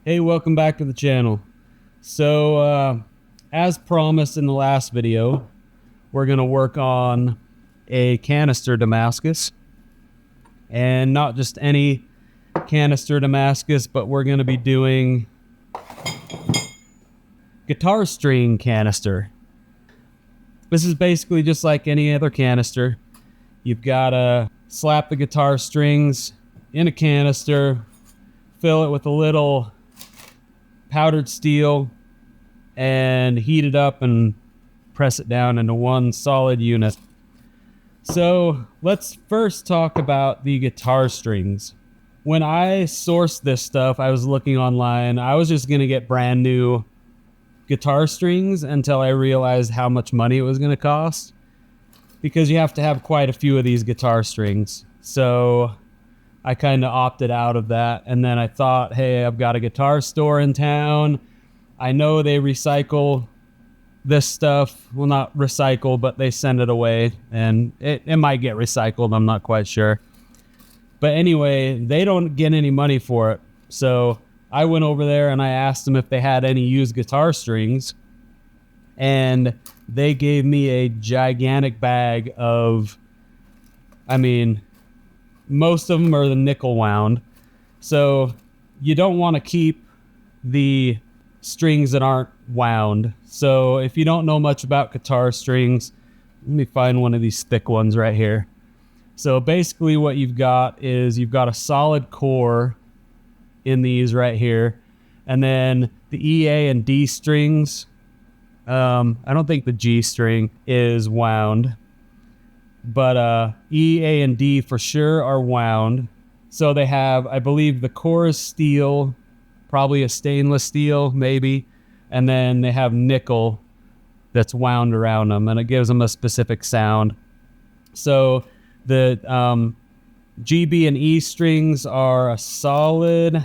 Hey, welcome back to the channel. So, as promised in the last video, we're going to work on a Canister Damascus. And not just any Canister Damascus, but we're going to be doing guitar string canister. This is basically just like any other canister. You've got to slap the guitar strings in a canister, fill it with a little powdered steel, and heat it up and press it down into one solid unit. So let's first talk about the guitar strings. When I sourced this stuff, I was looking online. I was just going to get brand new guitar strings until I realized how much money it was going to cost, because you have to have quite a few of these guitar strings. So I kind of opted out of that, and then I thought, hey, I've got a guitar store in town. I know they recycle this stuff. Well, not recycle, but they send it away, and it might get recycled. I'm not quite sure. But anyway, they don't get any money for it. So I went over there and I asked them if they had any used guitar strings, and they gave me a gigantic bag of, most of them are the nickel wound. So you don't want to keep the strings that aren't wound. So if you don't know much about guitar strings, let me find one of these thick ones right here. So basically what you've got is you've got a solid core in these right here. And then the E, A, and D strings, I don't think the G string is wound. But E, A, and D for sure are wound. So they have, I believe the core is steel, probably a stainless steel, maybe. And then they have nickel that's wound around them, and it gives them a specific sound. So the G, B, and E strings are a solid,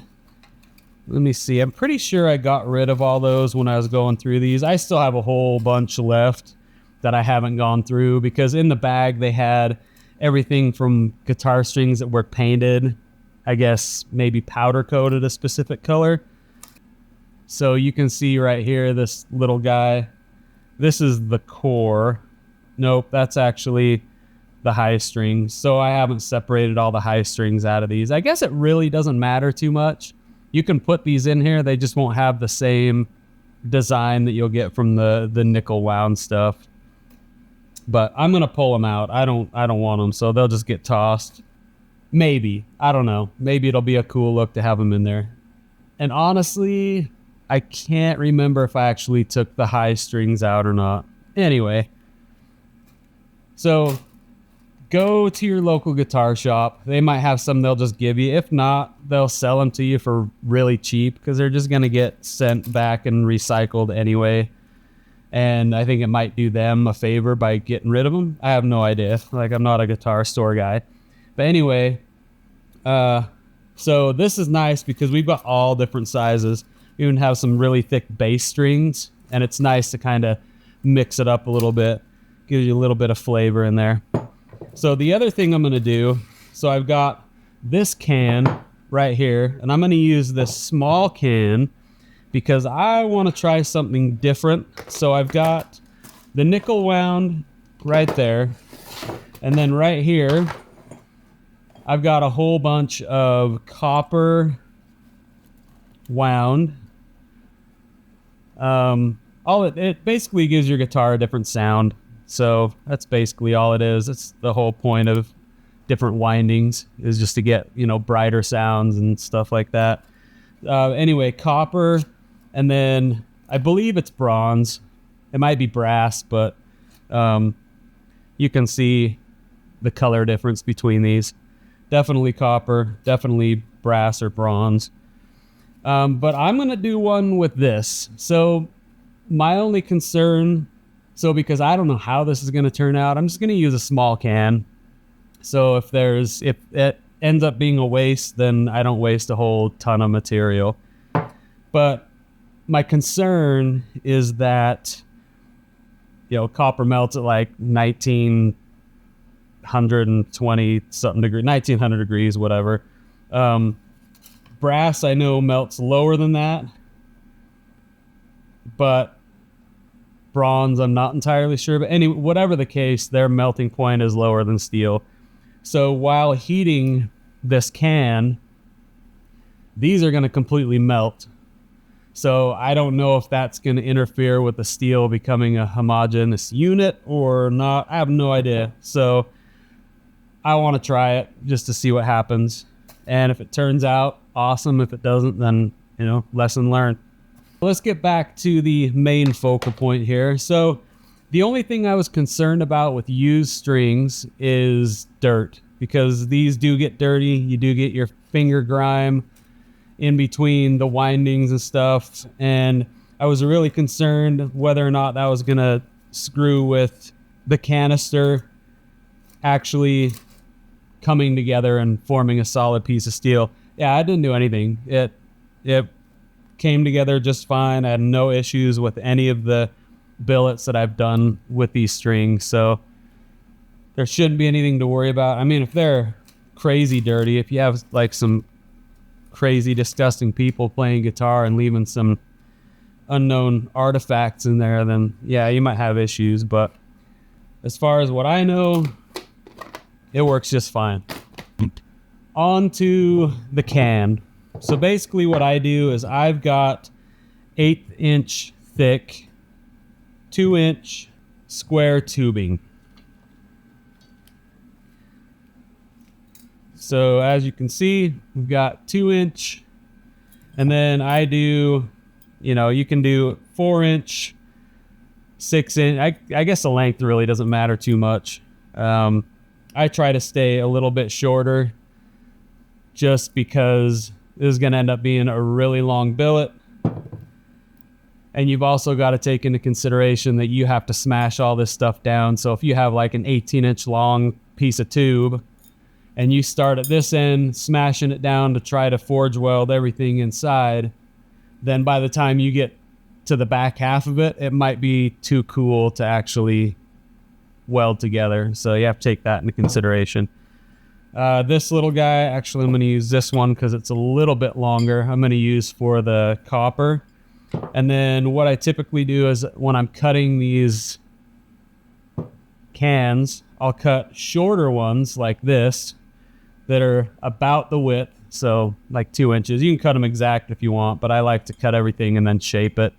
let me see, I'm pretty sure I got rid of all those when I was going through these. I still have a whole bunch left that I haven't gone through, because in the bag they had everything from guitar strings that were painted, I guess maybe powder coated a specific color. So you can see right here, this little guy, this is the core. Nope, that's actually the high strings. So I haven't separated all the high strings out of these. I guess it really doesn't matter too much. You can put these in here, they just won't have the same design that you'll get from the nickel wound stuff. But I'm gonna pull them out. I don't want them, so they'll just get tossed. Maybe, I don't know. Maybe it'll be a cool look to have them in there. And honestly, I can't remember if I actually took the high strings out or not. Anyway, so go to your local guitar shop. They might have some they'll just give you. If not, they'll sell them to you for really cheap, because they're just gonna get sent back and recycled anyway. And I think it might do them a favor by getting rid of them. I have no idea. Like, I'm not a guitar store guy. But anyway, so this is nice because we've got all different sizes. We even have some really thick bass strings, and it's nice to kind of mix it up a little bit. Gives you a little bit of flavor in there. So the other thing I'm going to do, so I've got this can right here, and I'm going to use this small can because I want to try something different. So I've got the nickel wound right there, and then right here I've got a whole bunch of copper wound. It basically gives your guitar a different sound. So that's basically all it is. It's the whole point of different windings, is just to get, brighter sounds and stuff like that. Anyway, copper, and then I believe it's bronze. It might be brass, but you can see the color difference between these. Definitely copper, definitely brass or bronze. But I'm going to do one with this. So my only concern, because I don't know how this is going to turn out, I'm just going to use a small can. So if it ends up being a waste, then I don't waste a whole ton of material. But my concern is that, copper melts at like 1920 something degrees, 1900 degrees, whatever. Brass I know melts lower than that, but bronze I'm not entirely sure. But anyway, whatever the case, their melting point is lower than steel. So while heating this can, these are going to completely melt. So I don't know if that's going to interfere with the steel becoming a homogeneous unit or not. I have no idea. So I want to try it just to see what happens. And if it turns out awesome, if it doesn't, then, you know, lesson learned. Let's get back to the main focal point here. So the only thing I was concerned about with used strings is dirt, because these do get dirty. You do get your finger grime in between the windings and stuff. And I was really concerned whether or not that was going to screw with the canister actually coming together and forming a solid piece of steel. Yeah, I didn't do anything. It came together just fine. I had no issues with any of the billets that I've done with these strings, so there shouldn't be anything to worry about. I mean, if they're crazy dirty, if you have like some crazy disgusting people playing guitar and leaving some unknown artifacts in there, then yeah, you might have issues. But as far as what I know, it works just fine. On to the can. So basically what I do is I've got 1/8 inch thick, 2-inch square tubing. So as you can see, we've got 2-inch, and then I do, you know, you can do 4-inch, 6-inch. I guess the length really doesn't matter too much. I try to stay a little bit shorter just because this is going to end up being a really long billet. And you've also got to take into consideration that you have to smash all this stuff down. So if you have like an 18-inch long piece of tube and you start at this end, smashing it down to try to forge weld everything inside, then by the time you get to the back half of it, it might be too cool to actually weld together. So you have to take that into consideration. This little guy, actually I'm going to use this one because it's a little bit longer. I'm going to use for the copper. And then what I typically do is when I'm cutting these cans, I'll cut shorter ones like this that are about the width, so like 2 inches. You can cut them exact if you want, but I like to cut everything and then shape it.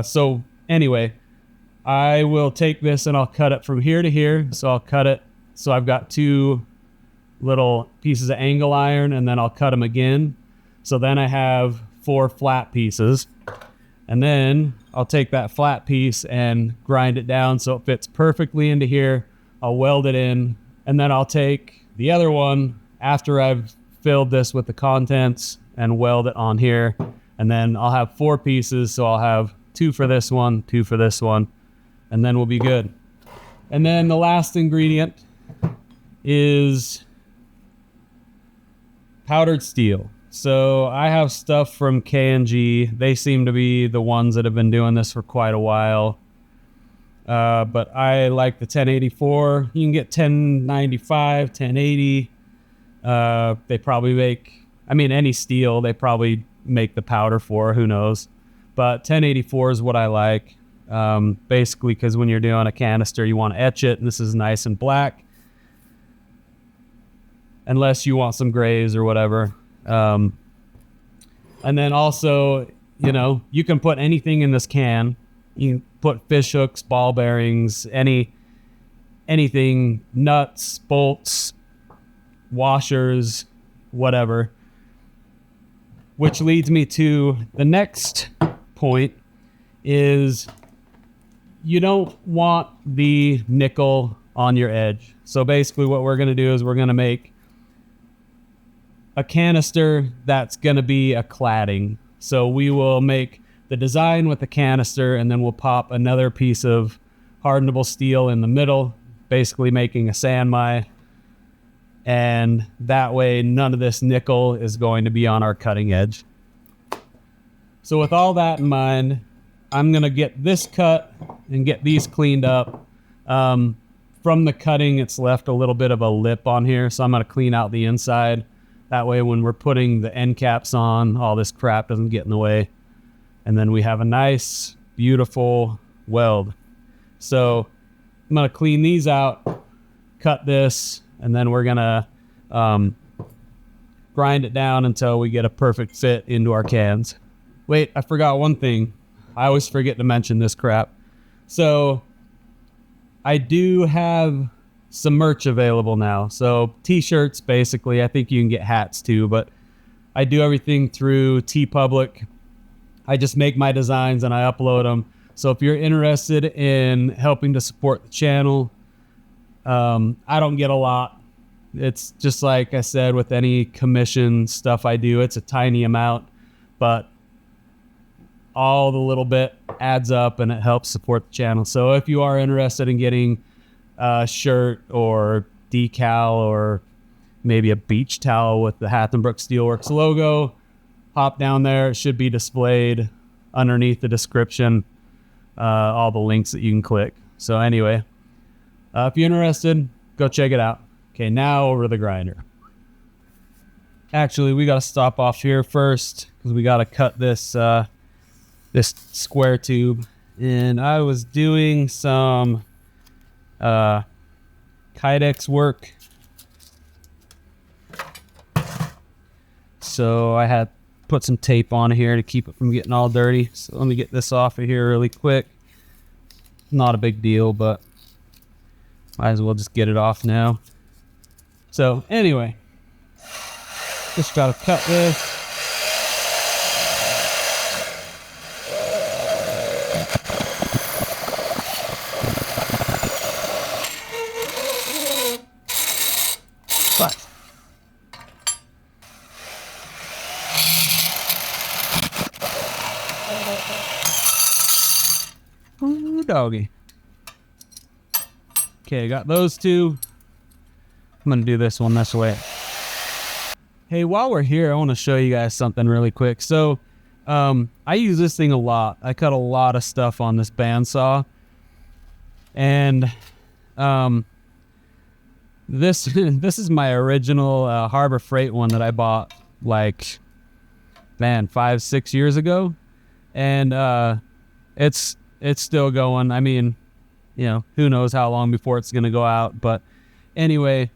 So anyway, I will take this and I'll cut it from here to here. So I'll cut it so I've got 2 little pieces of angle iron, and then I'll cut them again. So then I have 4 flat pieces, and then I'll take that flat piece and grind it down so it fits perfectly into here. I'll weld it in, and then I'll take the other one after I've filled this with the contents and weld it on here, and then I'll have 4 pieces. So I'll have 2 for this one, 2 for this one, and then we'll be good. And then the last ingredient is powdered steel. So I have stuff from K&G. They seem to be the ones that have been doing this for quite a while. But I like the 1084. You can get 1095, 1080. They probably make, I mean, any steel, they probably make the powder for, who knows. But 1084 is what I like. Basically, because when you're doing a canister, you want to etch it, and this is nice and black. Unless you want some grays or whatever. And then also, you know, you can put anything in this can. You can put fish hooks, ball bearings, anything, nuts, bolts, washers, whatever. Which leads me to the next point is you don't want the nickel on your edge. So basically what we're going to do is we're going to make a canister that's going to be a cladding. So we will make the design with the canister, and then we'll pop another piece of hardenable steel in the middle, basically making a sandmai. And that way none of this nickel is going to be on our cutting edge. So with all that in mind, I'm going to get this cut and get these cleaned up. From the cutting, it's left a little bit of a lip on here, so I'm going to clean out the inside. That way when we're putting the end caps on, all this crap doesn't get in the way. And then we have a nice, beautiful weld. So I'm going to clean these out, cut this, and then we're going to grind it down until we get a perfect fit into our cans. Wait, I forgot one thing. I always forget to mention this crap. So I do have some merch available now. So t-shirts, basically. I think you can get hats too, but I do everything through TeePublic. I just make my designs and I upload them. So if you're interested in helping to support the channel, I don't get a lot. It's just like I said, with any commission stuff I do, it's a tiny amount, but all the little bit adds up and it helps support the channel. So if you are interested in getting a shirt or decal or maybe a beach towel with the Hathenbrook Steelworks logo, hop down there. It should be displayed underneath the description, all the links that you can click. So anyway, if you're interested, go check it out. Okay, now over to the grinder. Actually, we got to stop off here first because we got to cut this this square tube. And I was doing some Kydex work, so I had put some tape on here to keep it from getting all dirty. So let me get this off of here really quick. Not a big deal, but might as well just get it off now. So anyway, just gotta cut this. But ooh, doggy. Okay, I got those two. I'm gonna do this one this way. Hey, while we're here, I want to show you guys something really quick. So I use this thing a lot. I cut a lot of stuff on this bandsaw, and this is my original Harbor Freight one that I bought like 5-6 years ago, and it's still going. I mean, you know, who knows how long before it's gonna go out, but anyway,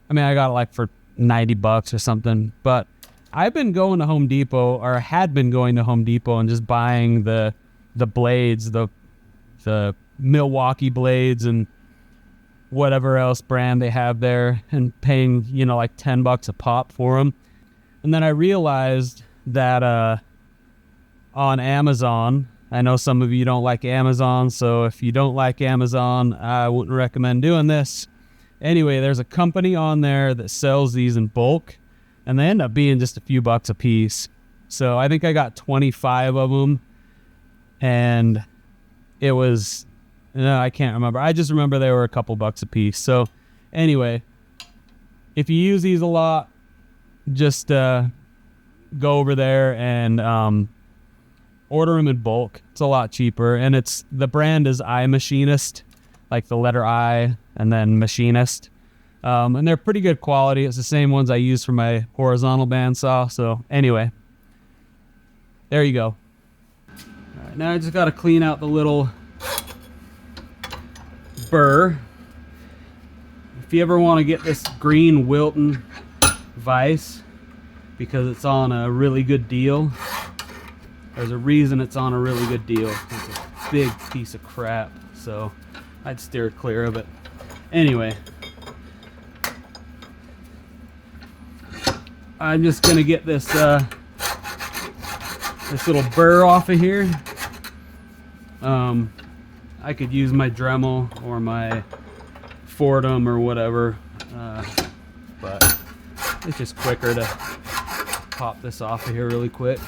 I mean, I got it like for $90 or something. But I've been going to Home Depot, or had been going to Home Depot, and just buying the blades, the Milwaukee blades and whatever else brand they have there, and paying, you know, like $10 a pop for them. And then I realized that on Amazon, I know some of you don't like Amazon, so if you don't like Amazon, I wouldn't recommend doing this. Anyway, there's a company on there that sells these in bulk, and they end up being just a few bucks a piece. So I think I got 25 of them, and it was, no, I can't remember. I just remember they were a couple bucks a piece. So anyway, if you use these a lot, just go over there and order them in bulk. It's a lot cheaper, and the brand is iMachinist, like the letter I and then Machinist, and they're pretty good quality. It's the same ones I use for my horizontal bandsaw. So anyway, there you go. All right, now I just got to clean out the little burr. If you ever want to get this green Wilton vise because it's on a really good deal, there's a reason it's on a really good deal. It's a big piece of crap, so I'd steer clear of it. Anyway, I'm just gonna get this this little burr off of here. I could use my Dremel or my Fordham or whatever, but it's just quicker to pop this off of here really quick.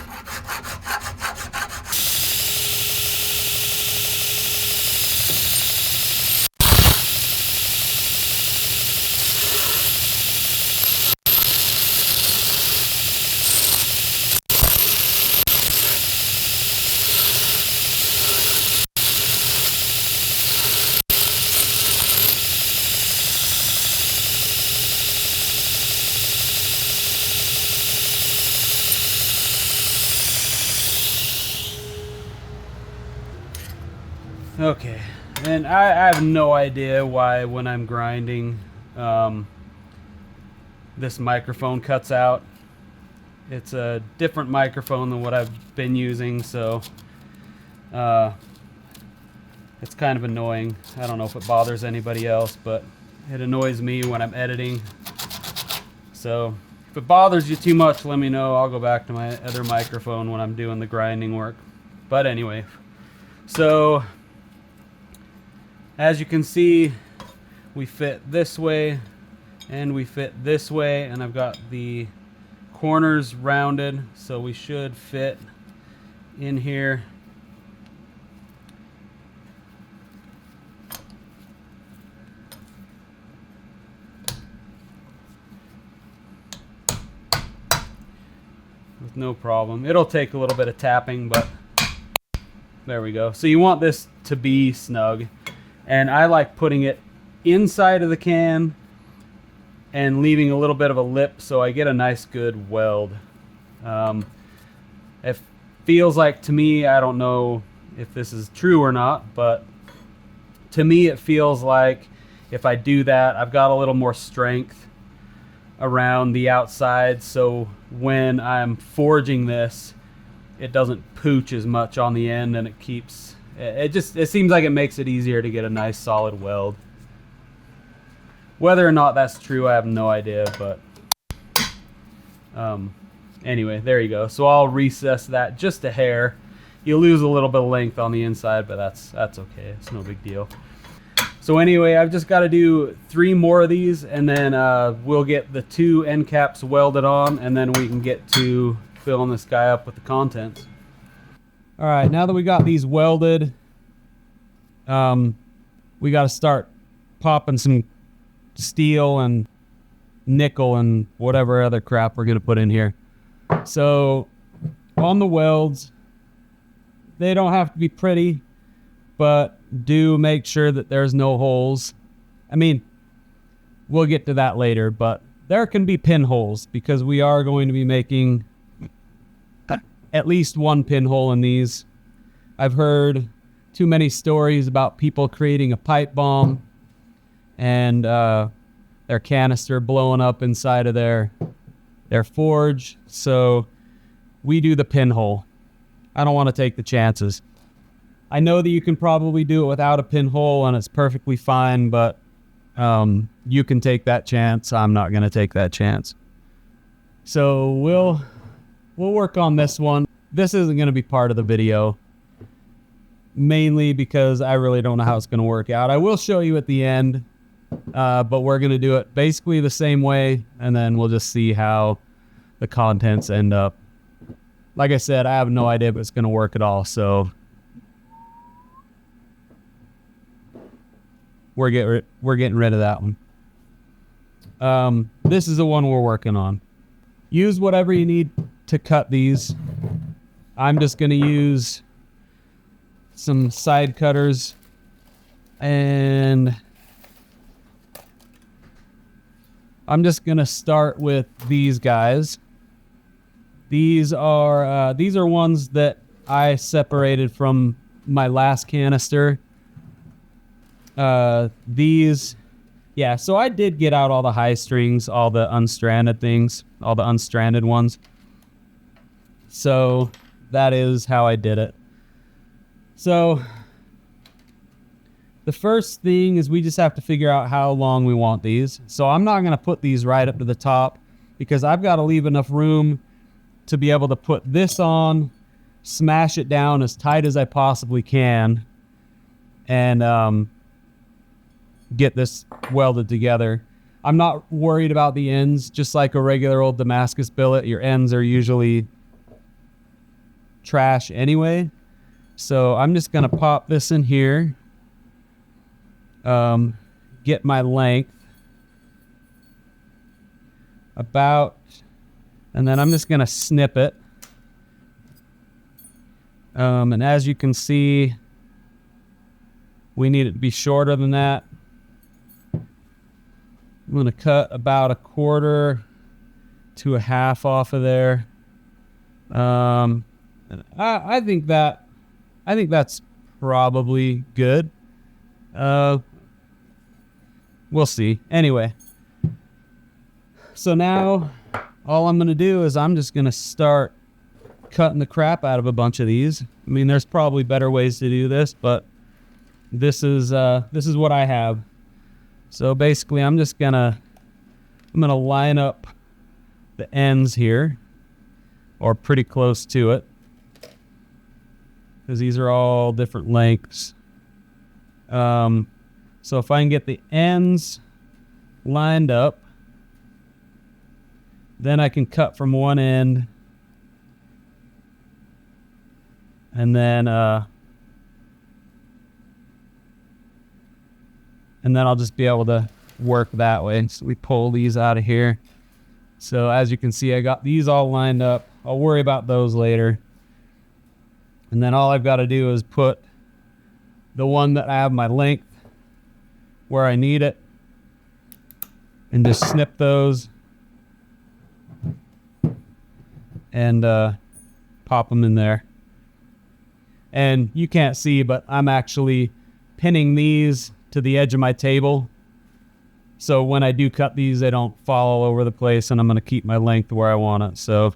Okay, and I have no idea why when I'm grinding this microphone cuts out. It's a different microphone than what I've been using, so it's kind of annoying. I don't know if it bothers anybody else, but it annoys me when I'm editing. So if it bothers you too much, let me know. I'll go back to my other microphone when I'm doing the grinding work. But anyway, so as you can see, we fit this way and we fit this way, and I've got the corners rounded, so we should fit in here. With no problem. It'll take a little bit of tapping, but there we go. So you want this to be snug, and I like putting it inside of the can and leaving a little bit of a lip so I get a nice good weld. It feels like, to me, I don't know if this is true or not, but to me it feels like if I do that, I've got a little more strength around the outside, so when I'm forging this, it doesn't pooch as much on the end, and it keeps it seems like it makes it easier to get a nice solid weld. Whether or not that's true, I have no idea, but anyway, there you go. So I'll recess that just a hair. You lose a little bit of length on the inside, but that's okay. It's no big deal. So anyway, I've just got to do 3 more of these, and then we'll get the 2 end caps welded on, and then we can get to filling this guy up with the contents. All right, now that we got these welded, we got to start popping some steel and nickel and whatever other crap we're going to put in here. So on the welds, they don't have to be pretty, but do make sure that there's no holes. I mean, we'll get to that later, but there can be pinholes because we are going to be making at least 1 pinhole in these. I've heard too many stories about people creating a pipe bomb and their canister blowing up inside of their forge. So we do the pinhole. I don't want to take the chances. I know that you can probably do it without a pinhole and it's perfectly fine, but you can take that chance. I'm not going to take that chance. So we'll work on this one. This isn't going to be part of the video, mainly because I really don't know how it's going to work out. I will show you at the end, but we're going to do it basically the same way, and then we'll just see how the contents end up. Like I said, I have no idea if it's going to work at all, so we're getting rid of that one. This is the one we're working on. Use whatever you need to cut these. I'm just going to use some side cutters, and I'm just going to start with these guys. These are ones that I separated from my last canister. Yeah, so I did get out all the high strings, all the unstranded things, all the unstranded ones. So that is how I did it. So the first thing is we just have to figure out how long we want these. So I'm not going to put these right up to the top because I've got to leave enough room to be able to put this on, smash it down as tight as I possibly can, and get this welded together. I'm not worried about the ends. Just like a regular old Damascus billet, your ends are usually trash anyway. So I'm just gonna pop this in here, get my length about, and then I'm just gonna snip it. And as you can see, we need it to be shorter than that. I'm going to cut about 1/4 to 1/2 off of there. And I think that's probably good. We'll see. Anyway, so now all I'm going to do is I'm just going to start cutting the crap out of a bunch of these. I mean, there's probably better ways to do this, but this is what I have. So basically, I'm gonna line up the ends here, or pretty close to it, because these are all different lengths. So if I can get the ends lined up, then I can cut from one end, and then I'll just be able to work that way. So we pull these out of here. So as you can see, I got these all lined up. I'll worry about those later. And then all I've got to do is put the one that I have my length where I need it, and just snip those and pop them in there. And you can't see, but I'm actually pinning these to the edge of my table, so when I do cut these, they don't fall all over the place, and I'm going to keep my length where I want it. So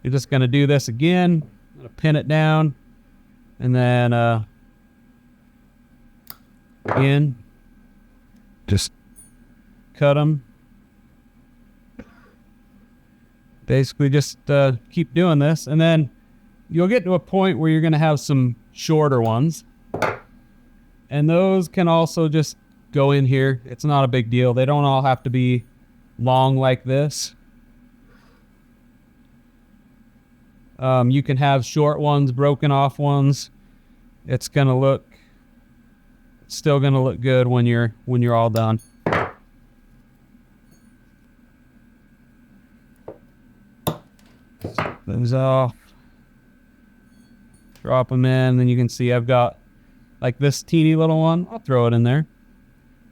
you're just going to do this again. I'm going to pin it down, and then again, just cut them. Basically just keep doing this, and then you'll get to a point where you're going to have some shorter ones. And those can also just go in here. It's not a big deal. They don't all have to be long like this. You can have short ones, broken off ones. It's still gonna look good when you're all done. Those off. Drop them in, then you can see I've got like this teeny little one. I'll throw it in there.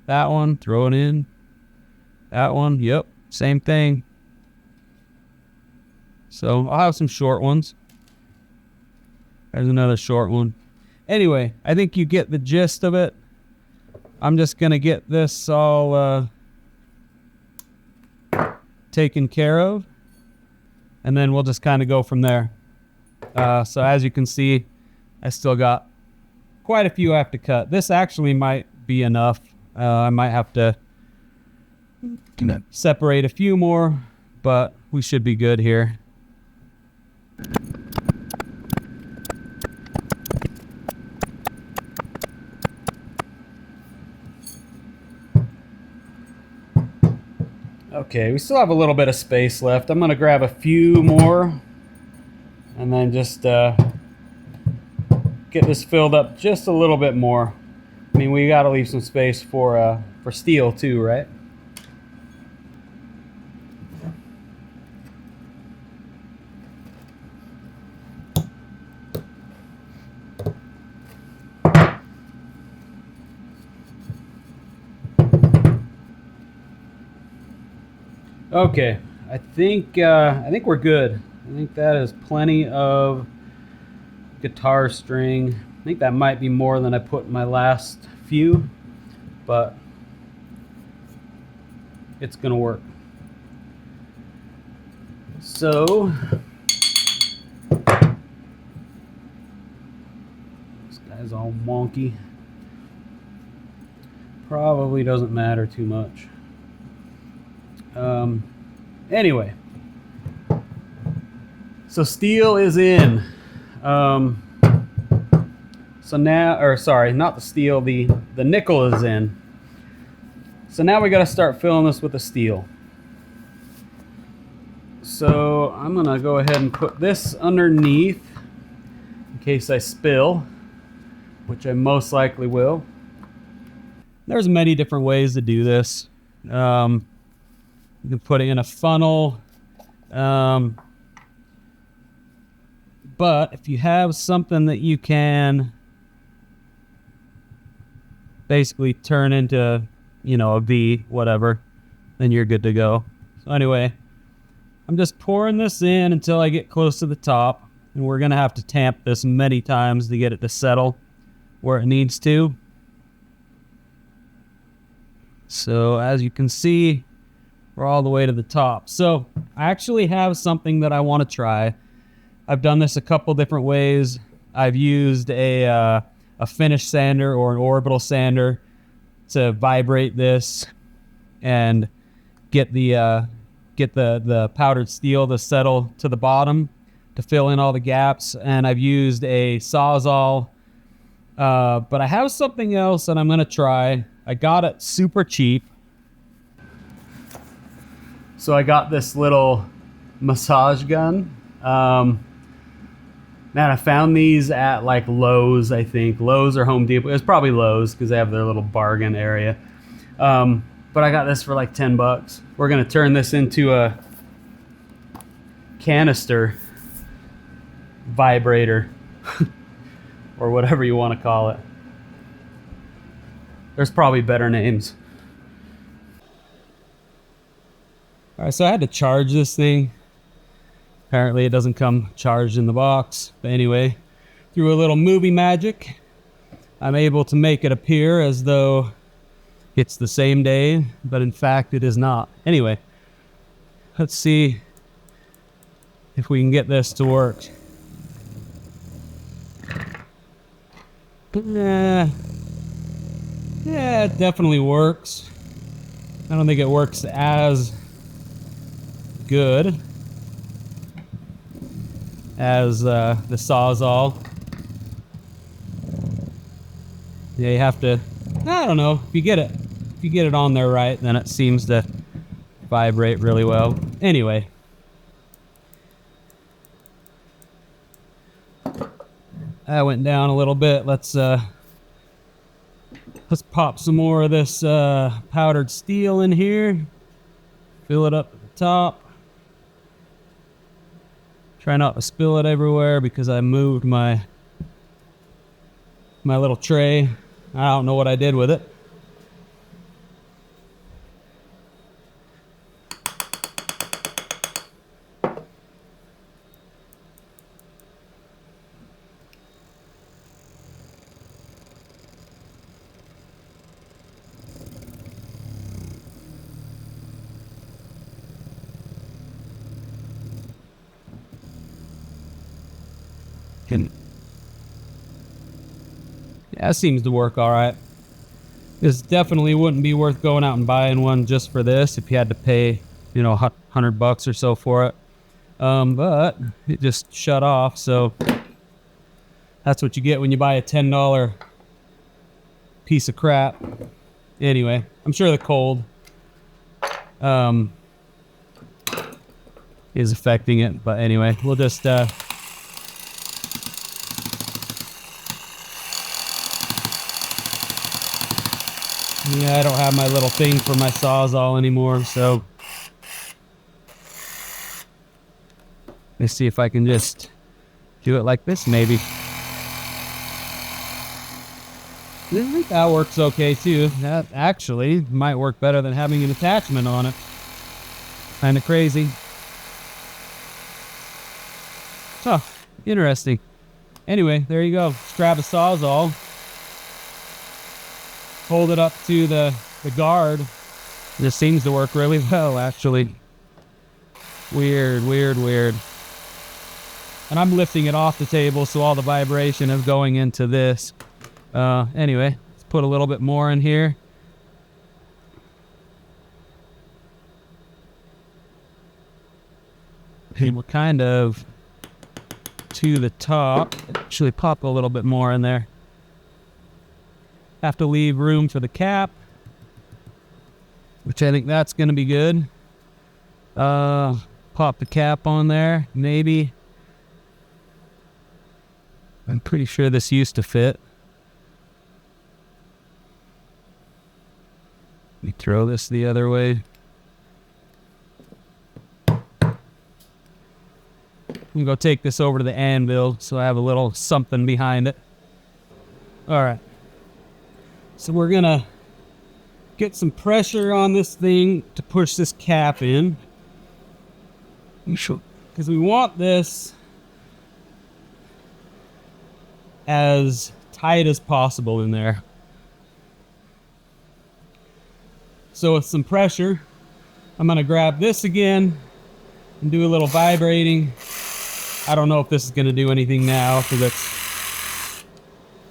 That one, throw it in. That one, yep, same thing. So I'll have some short ones. There's another short one. Anyway, I think you get the gist of it. I'm just gonna get this all taken care of, and then we'll just kind of go from there. So as you can see, I still got quite a few I have to cut. This actually might be enough. I might have to separate a few more, but we should be good here. Okay, we still have a little bit of space left. I'm going to grab a few more and then just get this filled up just a little bit more. I mean, we got to leave some space for steel too, right? Okay, I think we're good. I think that is plenty of guitar string. I think that might be more than I put in my last few, but it's gonna work. So this guy's all wonky. Probably doesn't matter too much. Anyway, so steel is in. So now, or sorry, not the steel, the nickel is in. So now we got to start filling this with the steel. So I'm gonna go ahead and put this underneath in case I spill, which I most likely will. There's many different ways to do this. You can put it in a funnel. But if you have something that you can basically turn into, you know, a V, whatever, then you're good to go. So anyway, I'm just pouring this in until I get close to the top, and we're gonna have to tamp this many times to get it to settle where it needs to. So as you can see, we're all the way to the top. So I actually have something that I want to try. I've done this a couple different ways. I've used a finish sander or an orbital sander to vibrate this and get the powdered steel to settle to the bottom to fill in all the gaps. And I've used a Sawzall, but I have something else that I'm gonna try. I got it super cheap. So I got this little massage gun. Man, I found these at like Lowe's, I think. Lowe's or Home Depot. It was probably Lowe's because they have their little bargain area. But I got this for like 10 bucks. We're gonna turn this into a canister vibrator or whatever you want to call it. There's probably better names. All right, so I had to charge this thing. Apparently it doesn't come charged in the box. But anyway, through a little movie magic, I'm able to make it appear as though it's the same day, but in fact it is not. Anyway, let's see if we can get this to work. Yeah, it definitely works. I don't think it works as good as the Sawzall. Yeah, you have to, I don't know, if you get it on there right, then it seems to vibrate really well. Anyway, that went down a little bit. Let's pop some more of this powdered steel in here. Fill it up at the top. Try not to spill it everywhere because I moved my little tray. I don't know what I did with it. Yeah, that seems to work all right. This definitely wouldn't be worth going out and buying one just for this if you had to pay, you know, $100 or so for it. But it just shut off, so that's what you get when you buy a $10 piece of crap. Anyway, I'm sure the cold is affecting it, but anyway, we'll just yeah, I don't have my little thing for my Sawzall anymore, so let's see if I can just do it like this, maybe. I think that works okay too. That actually might work better than having an attachment on it. Kind of crazy. Huh, interesting. Anyway, there you go. Just grab a Sawzall. Hold it up to the guard. This seems to work really well, actually. Weird. And I'm lifting it off the table, so all the vibration is going into this. Anyway, let's put a little bit more in here. And we're kind of to the top. Actually, pop a little bit more in there. Have to leave room for the cap, which I think that's going to be good. Pop the cap on there, maybe. I'm pretty sure this used to fit. Let me throw this the other way. I'm going to go take this over to the anvil so I have a little something behind it. All right. So we're going to get some pressure on this thing to push this cap in. Because we want this as tight as possible in there. So with some pressure, I'm gonna grab this again and do a little vibrating. I don't know if this is gonna do anything now because it's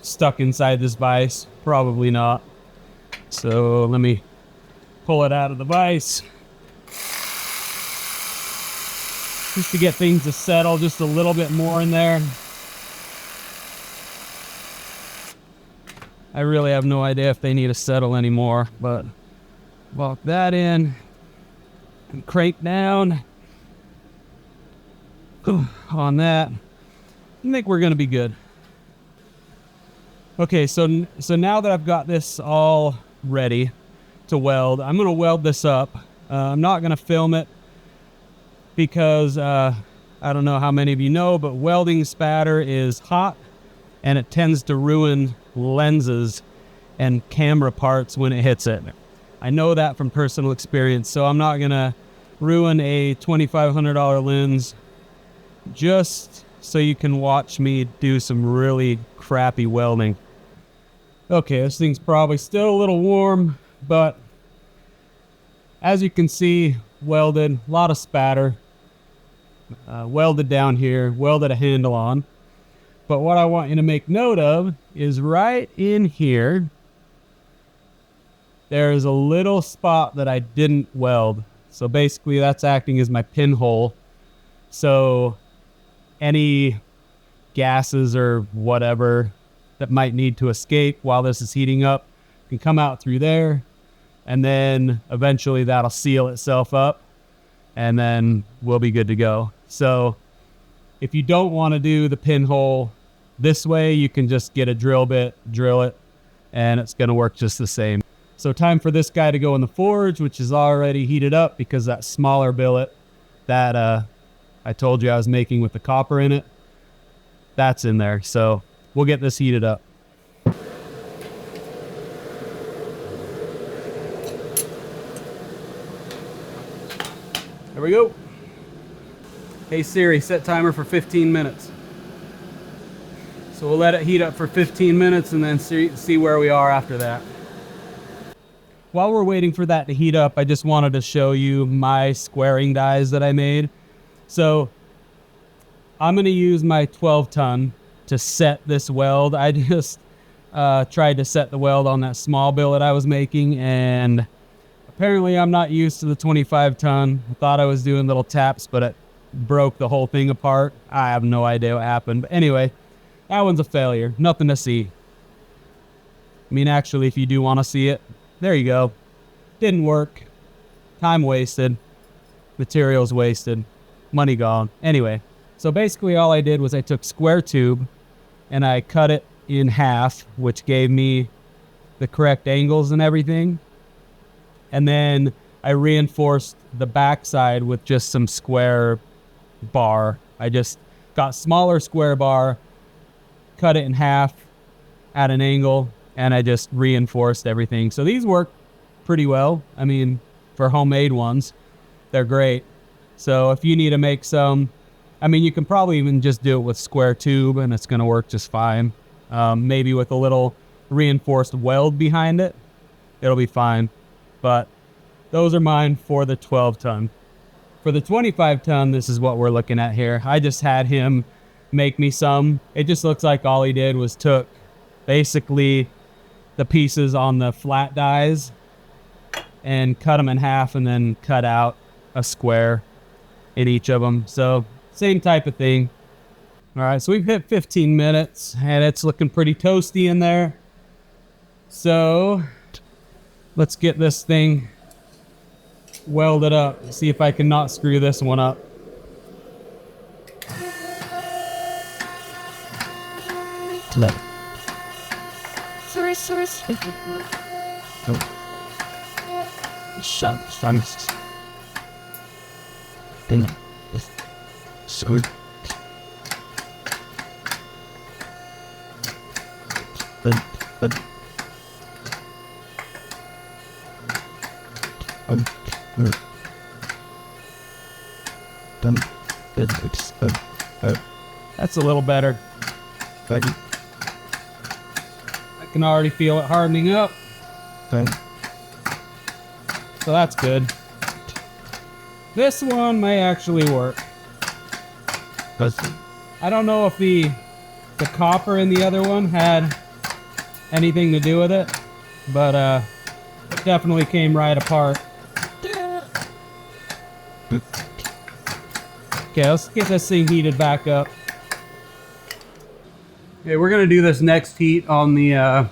stuck inside this vise. Probably not. So let me pull it out of the vise. Just to get things to settle just a little bit more in there. I really have no idea if they need to settle anymore, but lock that in and crank down on that. I think we're gonna be good. Okay, so now that I've got this all ready to weld, I'm gonna weld this up. I'm not gonna film it because I don't know how many of you know, but welding spatter is hot and it tends to ruin lenses and camera parts when it hits it. I know that from personal experience, so I'm not gonna ruin a $2,500 lens just so you can watch me do some really crappy welding. Okay, this thing's probably still a little warm, but as you can see, welded, a lot of spatter. Welded down here, welded a handle on. But what I want you to make note of is right in here, there's a little spot that I didn't weld. So basically that's acting as my pinhole. So any gases or whatever that might need to escape while this is heating up can come out through there. And then eventually that'll seal itself up and then we'll be good to go. So if you don't want to do the pinhole this way, you can just get a drill bit, drill it, and it's going to work just the same. So time for this guy to go in the forge, which is already heated up because that smaller billet that I told you I was making with the copper in it, that's in there. So we'll get this heated up. There we go. Hey Siri, set timer for 15 minutes. So we'll let it heat up for 15 minutes and then see where we are after that. While we're waiting for that to heat up, I just wanted to show you my squaring dies that I made. So I'm going to use my 12-ton to set this weld. I just tried to set the weld on that small billet I was making, and apparently I'm not used to the 25-ton. I thought I was doing little taps, but it broke the whole thing apart. I have no idea what happened. But anyway, that one's a failure. Nothing to see. I mean, actually, if you do want to see it, there you go. Didn't work. Time wasted. Materials wasted. Money gone. Anyway, so basically all I did was I took square tube and I cut it in half, which gave me the correct angles and everything. And then I reinforced the backside with just some square bar. I just got smaller square bar, cut it in half at an angle, and I just reinforced everything. So these work pretty well. I mean, for homemade ones, they're great. So if you need to make some, I mean, you can probably even just do it with square tube and it's going to work just fine. Maybe with a little reinforced weld behind it, it'll be fine. But those are mine for the 12-ton. For the 25-ton, this is what we're looking at here. I just had him make me some. It just looks like all he did was took basically the pieces on the flat dies and cut them in half and then cut out a square in each of them. So same type of thing. All right, so we've hit 15 minutes and it's looking pretty toasty in there. So let's get this thing welded up. See if I can not screw this one up. Left. Shut. Then so but That's a little better. can already feel it hardening up, Okay. so that's good. This one may actually work. That's I don't know if the copper in the other one had anything to do with it, but it definitely came right apart. Okay, let's get this thing heated back up. Okay, we're gonna do this next heat on the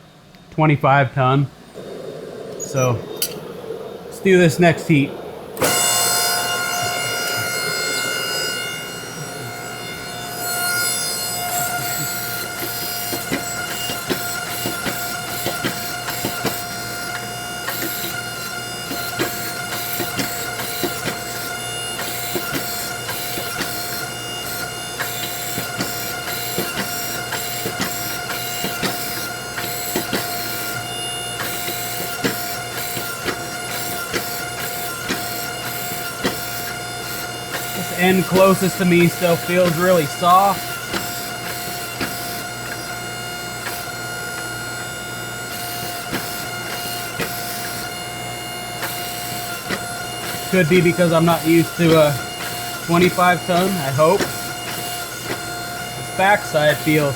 25 ton. So let's do this next heat. End closest to me still feels really soft. Could be because I'm not used to a 25 ton, I hope. This backside feels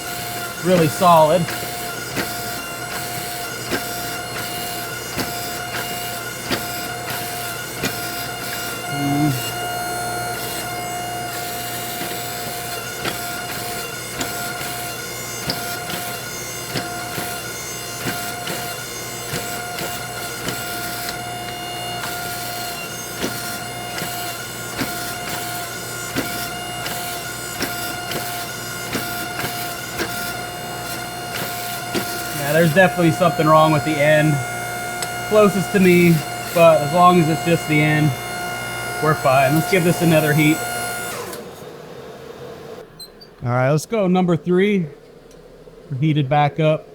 really solid. Yeah, there's definitely something wrong with the end. Closest to me, but as long as it's just the end, we're fine. Let's give this another heat. All right, let's go number 3. We're heated back up.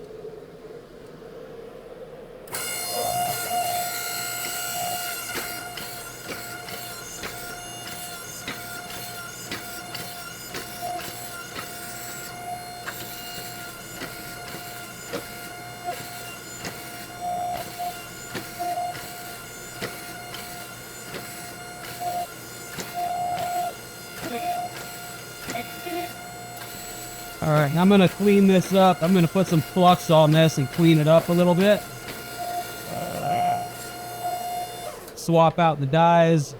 All right, I'm gonna clean this up. I'm gonna put some flux on this and clean it up a little bit. Swap out the dyes.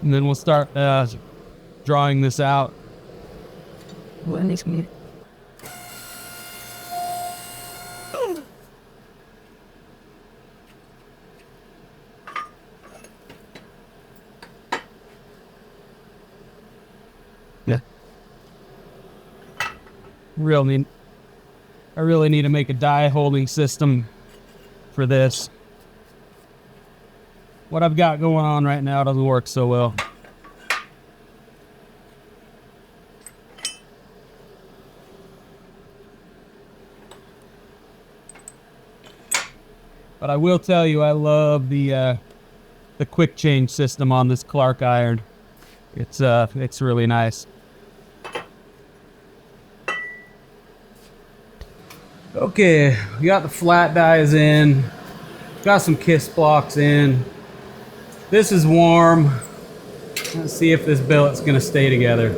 And then we'll start drawing this out. what makes me. Yeah. I really need to make a die holding system for this. What I've got going on right now doesn't work so well. But I will tell you, I love the quick change system on this Clark iron. It's really nice. Okay, we got the flat dies in. Got some kiss blocks in. This is warm. Let's see if this billet's gonna stay together.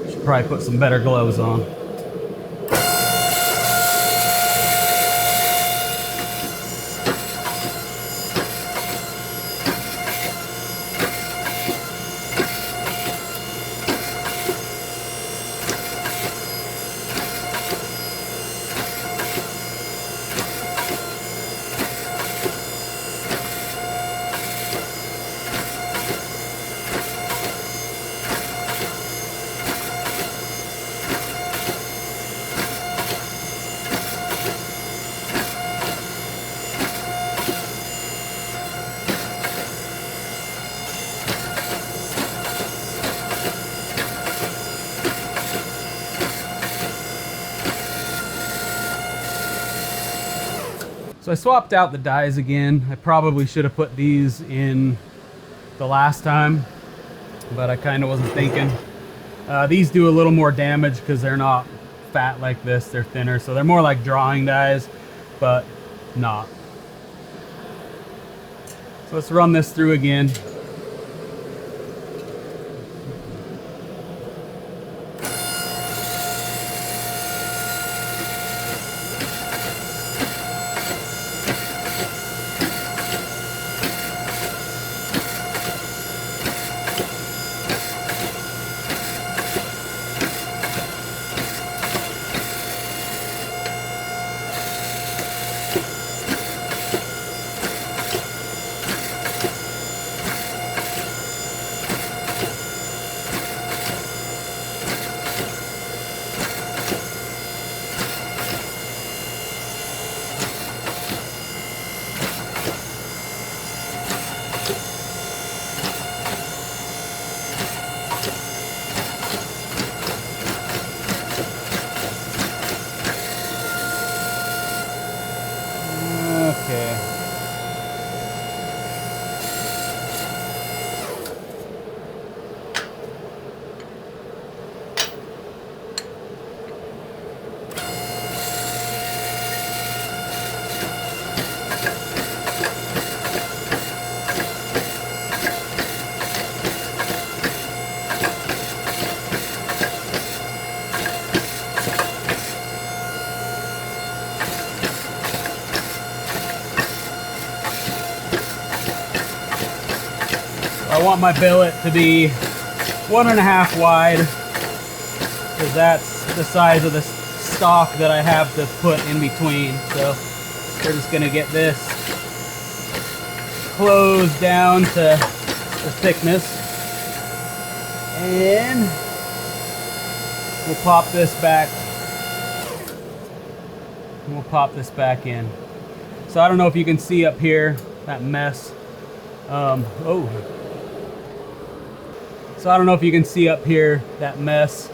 Should probably put some better gloves on. So I swapped out the dies again. I probably should have put these in the last time, but I kind of wasn't thinking. These do a little more damage because they're not fat like this, they're thinner, so they're more like drawing dies, but not. So let's run this through again. I want my billet to be 1.5 wide, because that's the size of the stock that I have to put in between. So we're just gonna get this closed down to the thickness, and we'll pop this back. And we'll pop this back in. So I don't know if you can see up here that mess. So I don't know if you can see up here that mess.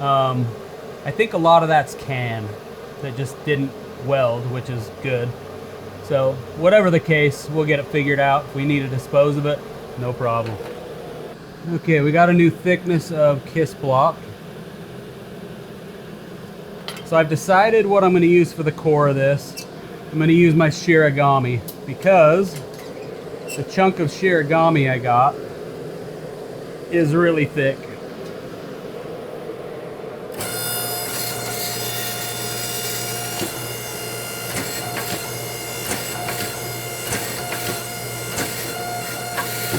I think a lot of that's can that just didn't weld, which is good. So whatever the case, we'll get it figured out. If we need to dispose of it, no problem. Okay, we got a new thickness of kiss block. So I've decided what I'm going to use for the core of this. I'm going to use my shirigami, because the chunk of shirigami I got is really thick.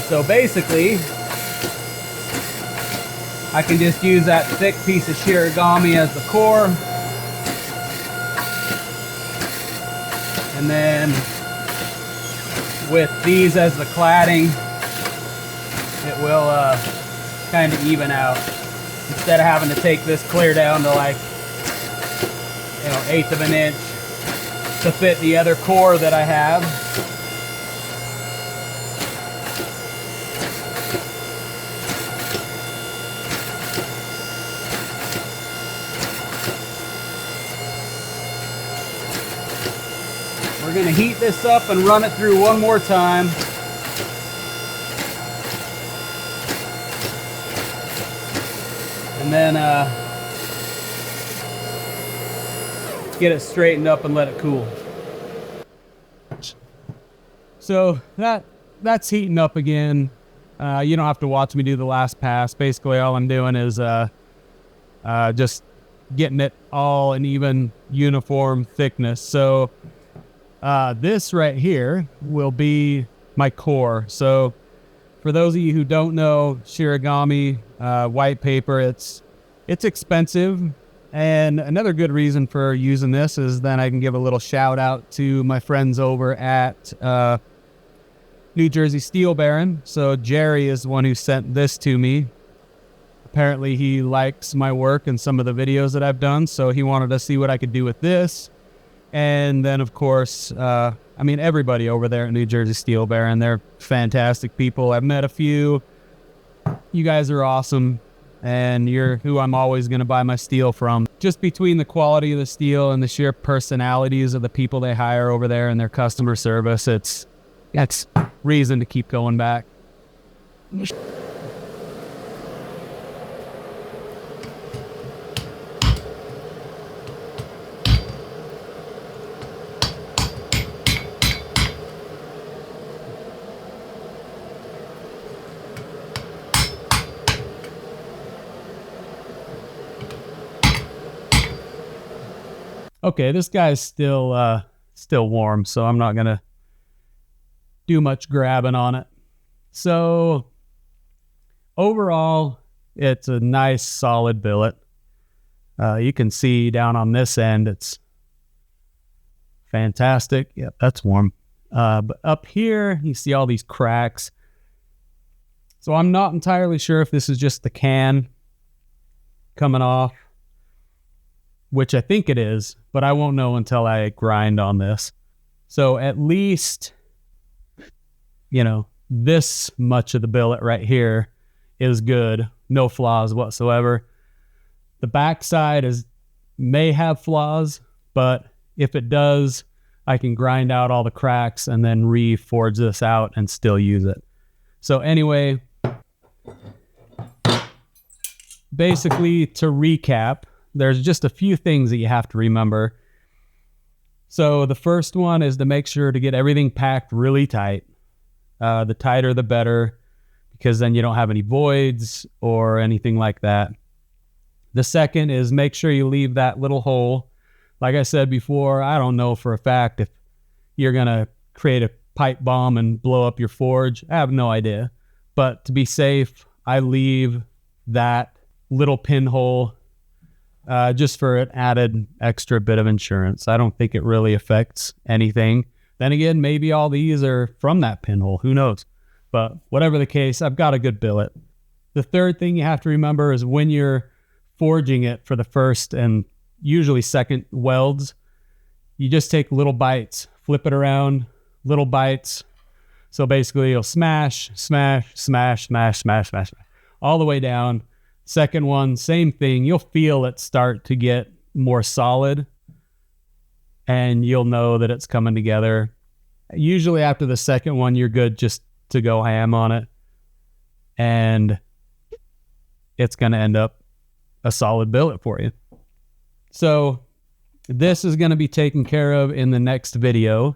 So basically, I can just use that thick piece of shirigami as the core, and then with these as the cladding, it will kind of even out, instead of having to take this clear down to like, 1/8 of an inch to fit the other core that I have. We're going to heat this up and run it through one more time. And then get it straightened up and let it cool. So that's heating up again. You don't have to watch me do the last pass. Basically all I'm doing is just getting it all an even uniform thickness. So this right here will be my core. So for those of you who don't know, shirigami white paper, it's expensive, and another good reason for using this is then I can give a little shout out to my friends over at New Jersey Steel Baron. So Jerry is the one who sent this to me. Apparently he likes my work and some of the videos that I've done, so he wanted to see what I could do with this. And then of course, everybody over there at New Jersey Steel Baron, they're fantastic people. I've met a few. You guys are awesome. and you're who I'm always going to buy my steel from. Just between the quality of the steel and the sheer personalities of the people they hire over there and their customer service, that's reason to keep going back. Okay, this guy's still warm, so I'm not gonna do much grabbing on it. So overall, it's a nice solid billet. You can see down on this end, it's fantastic. Yep, that's warm. But up here, you see all these cracks. So I'm not entirely sure if this is just the can coming off, which I think it is, but I won't know until I grind on this. So at least, this much of the billet right here is good. No flaws whatsoever. The backside may have flaws, but if it does, I can grind out all the cracks and then reforge this out and still use it. So anyway, basically to recap, there's just a few things that you have to remember. So the first one is to make sure to get everything packed really tight. The tighter, the better, because then you don't have any voids or anything like that. The second is make sure you leave that little hole. Like I said before, I don't know for a fact if you're going to create a pipe bomb and blow up your forge. I have no idea. But to be safe, I leave that little pinhole just for an added extra bit of insurance. I don't think it really affects anything. Then again, maybe all these are from that pinhole. Who knows? But whatever the case, I've got a good billet. The third thing you have to remember is when you're forging it for the first and usually second welds, you just take little bites, flip it around, little bites. So basically you'll smash, smash, smash, smash, smash, smash, all the way down. Second one, same thing. You'll feel it start to get more solid and you'll know that it's coming together. Usually after the second one, you're good just to go ham on it. And it's going to end up a solid billet for you. So this is going to be taken care of in the next video.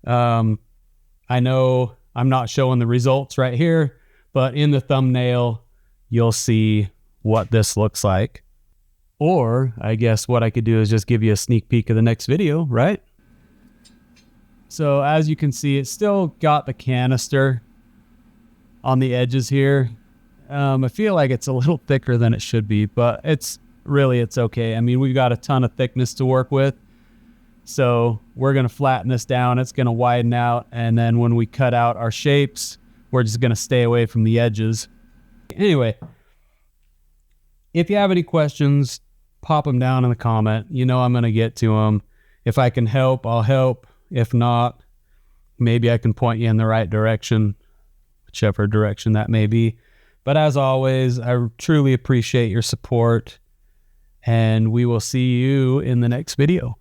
I know I'm not showing the results right here, but in the thumbnail, you'll see what this looks like. Or I guess what I could do is just give you a sneak peek of the next video, right? So as you can see, it's still got the canister on the edges here. I feel like it's a little thicker than it should be, but it's okay. I mean, we've got a ton of thickness to work with. So we're going to flatten this down. It's going to widen out. And then when we cut out our shapes, we're just going to stay away from the edges. Anyway, if you have any questions, pop them down in the comment. I'm going to get to them. If I can help, I'll help. If not, maybe I can point you in the right direction, whichever direction that may be. But as always, I truly appreciate your support, and we will see you in the next video.